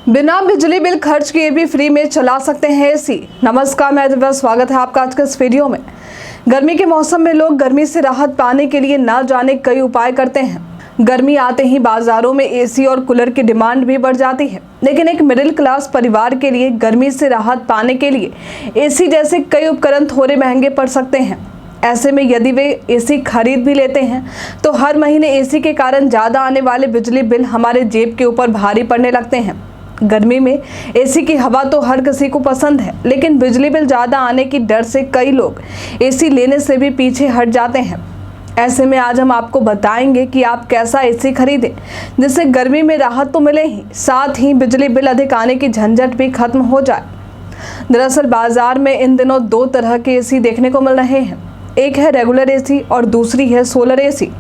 बिना बिजली बिल खर्च किए भी फ्री में चला सकते हैं एसी। नमस्कार, मैं दिव्या, स्वागत है आपका आज के इस वीडियो में। गर्मी के मौसम में लोग गर्मी से राहत पाने के लिए ना जाने कई उपाय करते हैं। गर्मी आते ही बाजारों में एसी और कूलर की डिमांड भी बढ़ जाती है, लेकिन एक मिडिल क्लास परिवार के लिए गर्मी से राहत पाने के लिए एसी जैसे कई उपकरण थोड़े महंगे पड़ सकते हैं। ऐसे में यदि वे एसी खरीद भी लेते हैं तो हर महीने एसी के कारण ज़्यादा आने वाले बिजली बिल हमारे जेब के ऊपर भारी पड़ने लगते हैं। गर्मी में एसी की हवा तो हर किसी को पसंद है, लेकिन बिजली बिल ज़्यादा आने की डर से कई लोग एसी लेने से भी पीछे हट जाते हैं। ऐसे में आज हम आपको बताएंगे कि आप कैसा एसी खरीदें जिससे गर्मी में राहत तो मिले ही, साथ ही बिजली बिल अधिक आने की झंझट भी खत्म हो जाए। दरअसल बाजार में इन दिनों दो तरह के एसी देखने को मिल रहे हैं, एक है रेगुलर एसी और दूसरी है सोलर एसी।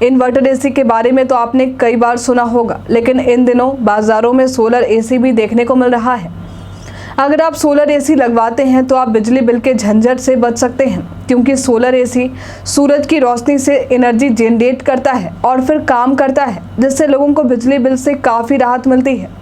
इन्वर्टर एसी के बारे में तो आपने कई बार सुना होगा, लेकिन इन दिनों बाजारों में सोलर एसी भी देखने को मिल रहा है। अगर आप सोलर एसी लगवाते हैं तो आप बिजली बिल के झंझट से बच सकते हैं, क्योंकि सोलर एसी सूरज की रोशनी से एनर्जी जनरेट करता है और फिर काम करता है, जिससे लोगों को बिजली बिल से काफ़ी राहत मिलती है।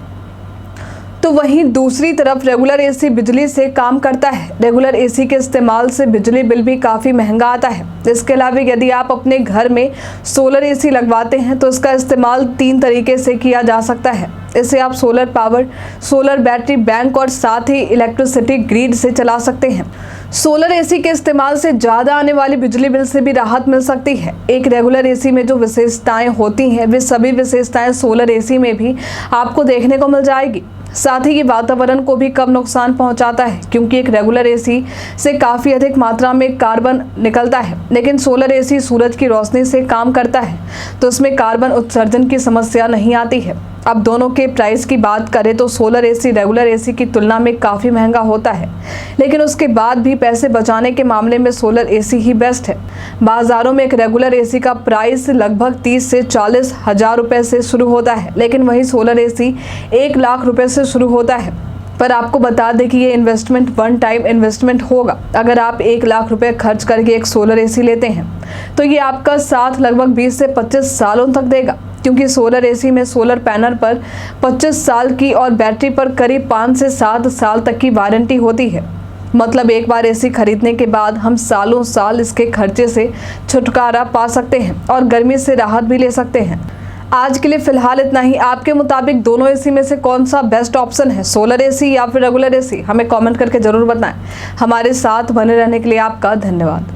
तो वहीं दूसरी तरफ रेगुलर एसी बिजली से काम करता है। रेगुलर एसी के इस्तेमाल से बिजली बिल भी काफ़ी महंगा आता है। इसके अलावा यदि आप अपने घर में सोलर एसी लगवाते हैं तो इसका इस्तेमाल 3 तरीके से किया जा सकता है। इसे आप solar power, solar battery bank और साथ ही इलेक्ट्रिसिटी ग्रिड से चला सकते हैं। सोलर एसी के इस्तेमाल से ज़्यादा आने वाली बिजली बिल से भी राहत मिल सकती है। एक रेगुलर एसी में जो विशेषताएं होती हैं वे सभी विशेषताएं सोलर एसी में भी आपको देखने को मिल जाएगी। साथ ही ये वातावरण को भी कम नुकसान पहुंचाता है, क्योंकि एक रेगुलर एसी से काफ़ी अधिक मात्रा में कार्बन निकलता है, लेकिन सोलर एसी सूरज की रोशनी से काम करता है तो इसमें कार्बन उत्सर्जन की समस्या नहीं आती है। अब दोनों के प्राइस की बात करें तो सोलर एसी रेगुलर एसी की तुलना में काफ़ी महंगा होता है, लेकिन उसके बाद भी पैसे बचाने के मामले में सोलर एसी ही बेस्ट है। बाज़ारों में एक रेगुलर एसी का प्राइस लगभग 30 से 40 हज़ार रुपये से शुरू होता है, लेकिन वहीं सोलर एसी 1 लाख रुपये से शुरू होता है। पर आपको बता दें कि ये इन्वेस्टमेंट वन टाइम इन्वेस्टमेंट होगा। अगर आप 1 लाख रुपए खर्च करके एक सोलर एसी लेते हैं तो ये आपका साथ लगभग 20 से 25 सालों तक देगा, क्योंकि सोलर एसी में सोलर पैनल पर 25 साल की और बैटरी पर करीब 5 से 7 साल तक की वारंटी होती है। मतलब एक बार एसी खरीदने के बाद हम सालों साल इसके खर्चे से छुटकारा पा सकते हैं और गर्मी से राहत भी ले सकते हैं। आज के लिए फिलहाल इतना ही। आपके मुताबिक दोनों एसी में से कौन सा बेस्ट ऑप्शन है, सोलर एसी या फिर रेगुलर एसी? हमें कमेंट करके ज़रूर बताएं। हमारे साथ बने रहने के लिए आपका धन्यवाद।